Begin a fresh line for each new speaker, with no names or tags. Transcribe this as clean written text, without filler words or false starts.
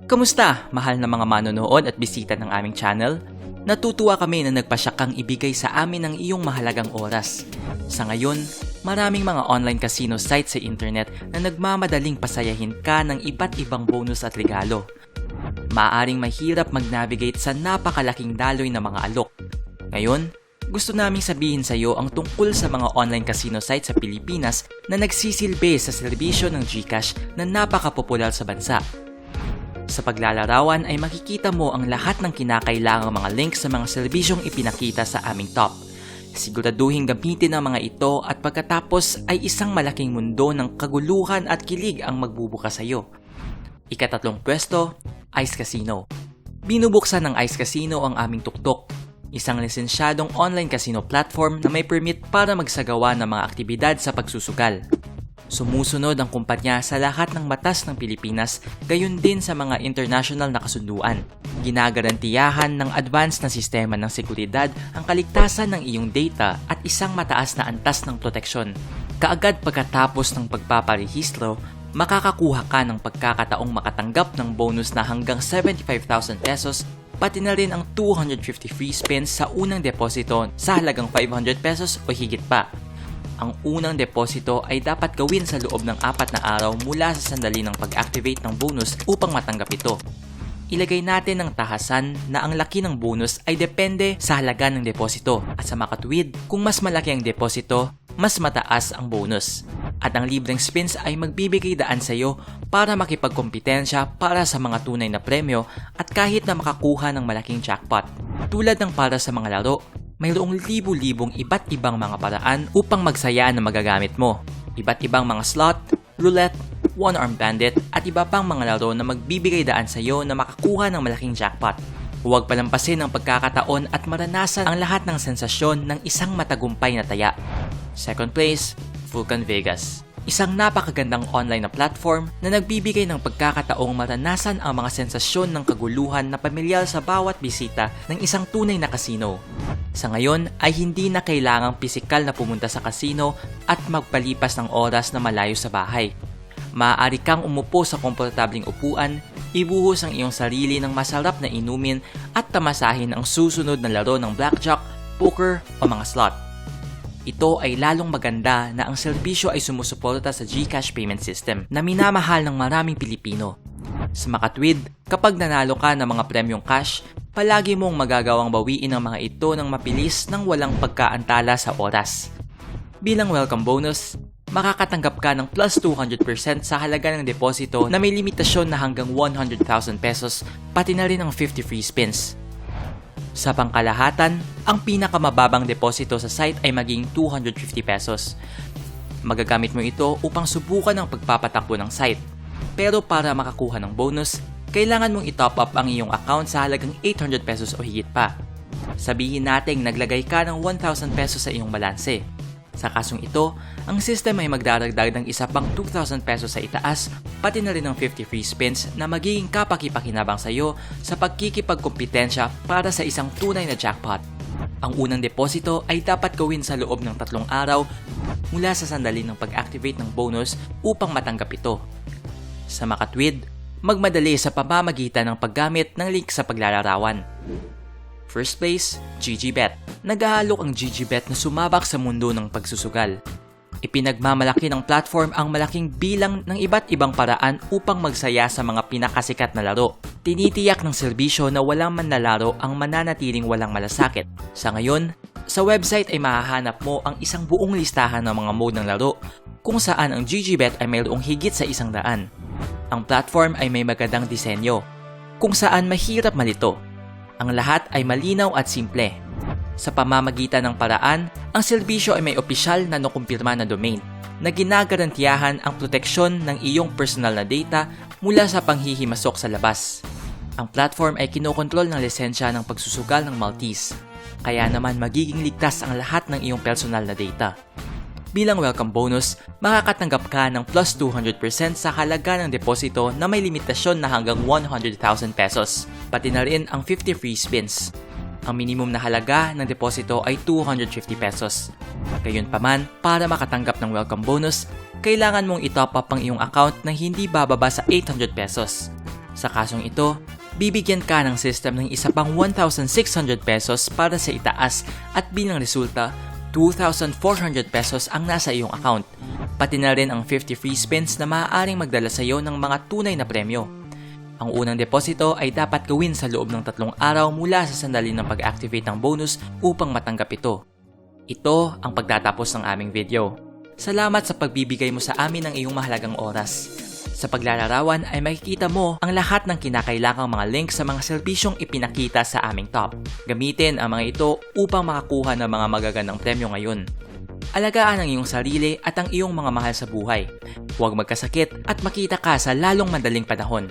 Kamusta, mahal na mga manonood at bisita ng aming channel? Natutuwa kami na nagpasya kang ibigay sa amin ang iyong mahalagang oras. Sa ngayon, maraming mga online casino sites sa internet na nagmamadaling pasayahin ka ng iba't ibang bonus at regalo. Maaring mahirap mag-navigate sa napakalaking daloy ng mga alok. Ngayon, gusto naming sabihin sa iyo ang tungkol sa mga online casino sites sa Pilipinas na nagsisilbi sa serbisyo ng GCash na napakapopular sa bansa. Sa paglalarawan ay makikita mo ang lahat ng kinakailangang mga links sa mga serbisyong ipinakita sa aming top. Siguraduhin gamitin ang mga ito at pagkatapos ay isang malaking mundo ng kaguluhan at kilig ang magbubukas sa iyo. Ikatatlong pwesto, Ice Casino. Binubuksan ng Ice Casino ang aming tuktok. Isang lisensyadong online casino platform na may permit para magsagawa ng mga aktibidad sa pagsusugal. Sumusunod ang kumpanya sa lahat ng batas ng Pilipinas, gayon din sa mga international na kasunduan. Ginagarantiyahan ng advanced na sistema ng seguridad ang kaligtasan ng iyong data at isang mataas na antas ng proteksyon. Kaagad pagkatapos ng pagpaparehistro, makakakuha ka ng pagkakataong makatanggap ng bonus na hanggang 75,000 pesos, pati na rin ang 250 free spins sa unang deposito sa halagang 500 pesos o higit pa. Ang unang deposito ay dapat gawin sa loob ng 4 na araw mula sa sandali ng pag-activate ng bonus upang matanggap ito. Ilagay natin ang tahasan na ang laki ng bonus ay depende sa halaga ng deposito at sa makatuwid, kung mas malaki ang deposito, mas mataas ang bonus. At ang libreng spins ay magbibigay daan sa iyo para makipagkompetensya para sa mga tunay na premyo at kahit na makakuha ng malaking jackpot. Tulad ng para sa mga laro, mayroong libu-libong iba't ibang mga paraan upang magsaya na magagamit mo. Iba't ibang mga slot, roulette, one-arm bandit at iba pang mga laro na magbibigay daan sa iyo na makakuha ng malaking jackpot. Huwag palampasin ang pagkakataon at maranasan ang lahat ng sensasyon ng isang matagumpay na taya. Second place, Vulcan Vegas. Isang napakagandang online na platform na nagbibigay ng pagkakataong maranasan ang mga sensasyon ng kaguluhan na pamilyar sa bawat bisita ng isang tunay na casino. Sa ngayon ay hindi na kailangang pisikal na pumunta sa casino at magpalipas ng oras na malayo sa bahay. Maaari kang umupo sa komportabling upuan, ibuhos ang iyong sarili ng masarap na inumin at tamasahin ang susunod na laro ng blackjack, poker o mga slot. Ito ay lalong maganda na ang serbisyo ay sumusuporta sa GCash payment system na minamahal ng maraming Pilipino. Sa makatwid, kapag nanalo ka ng mga premyong cash, palagi mong magagawang bawiin ang mga ito ng mapilis nang walang pagkaantala sa oras. Bilang welcome bonus, makakatanggap ka ng plus 200% sa halaga ng deposito na may limitasyon na hanggang 100,000 pesos, pati na rin ang 50 free spins. Sa pangkalahatan, ang pinakamababang deposito sa site ay maging 250 pesos. Magagamit mo ito upang subukan ang pagpapatakbo ng site. Pero para makakuha ng bonus, kailangan mong i-top up ang iyong account sa halagang 800 pesos o higit pa. Sabihin nating naglagay ka ng 1,000 pesos sa iyong balanse. Sa kasong ito, ang system ay magdaragdag ng isa pang 2,000 pesos sa itaas, pati na rin ng 50 free spins na magiging kapaki-pakinabang sa iyo sa pagkikipagkompetensya para sa isang tunay na jackpot. Ang unang deposito ay dapat gawin sa loob ng 3 araw mula sa sandali ng pag-activate ng bonus upang matanggap ito. Sa makatwid, magmadali sa pamamagitan ng paggamit ng link sa paglalarawan. First place, GGBet. Nag-aalok ang GGBet na sumabak sa mundo ng pagsusugal. Ipinagmamalaki ng platform ang malaking bilang ng iba't ibang paraan upang magsaya sa mga pinakasikat na laro. Tinitiyak ng serbisyo na walang manlalaro ang mananatiling walang malasakit. Sa ngayon, sa website ay mahahanap mo ang isang buong listahan ng mga mode ng laro kung saan ang GGBet ay mayroong higit sa 100. Ang platform ay may magandang disenyo, kung saan mahirap malito. Ang lahat ay malinaw at simple. Sa pamamagitan ng paraan, ang serbisyo ay may opisyal na nakumpirma na domain na ginagarantiyahan ang proteksyon ng iyong personal na data mula sa panghihimasok sa labas. Ang platform ay kinokontrol ng lisensya ng pagsusugal ng Maltese, kaya naman magiging ligtas ang lahat ng iyong personal na data. Bilang welcome bonus, makakatanggap ka ng plus 200% sa halaga ng deposito na may limitasyon na hanggang 100,000 pesos, pati na rin ang 50 free spins. Ang minimum na halaga ng deposito ay 250 pesos. Gayunpaman, para makatanggap ng welcome bonus, kailangan mong i-top up ang iyong account na hindi bababa sa 800 pesos. Sa kasong ito, bibigyan ka ng system ng isa pang 1,600 pesos para sa itaas at bilang resulta, 2,400 pesos ang nasa iyong account. Pati na rin ang 50 free spins na maaaring magdala sa iyo ng mga tunay na premyo. Ang unang deposito ay dapat gawin sa loob ng 3 araw mula sa sandali ng pag-activate ng bonus upang matanggap ito. Ito ang pagtatapos ng aming video. Salamat sa pagbibigay mo sa amin ng iyong mahalagang oras. Sa paglalarawan ay makikita mo ang lahat ng kinakailangang mga links sa mga serbisyong ipinakita sa aming top. Gamitin ang mga ito upang makakuha ng mga magagandang premyo ngayon. Alagaan ang iyong sarili at ang iyong mga mahal sa buhay. Huwag magkasakit at makita ka sa lalong madaling panahon.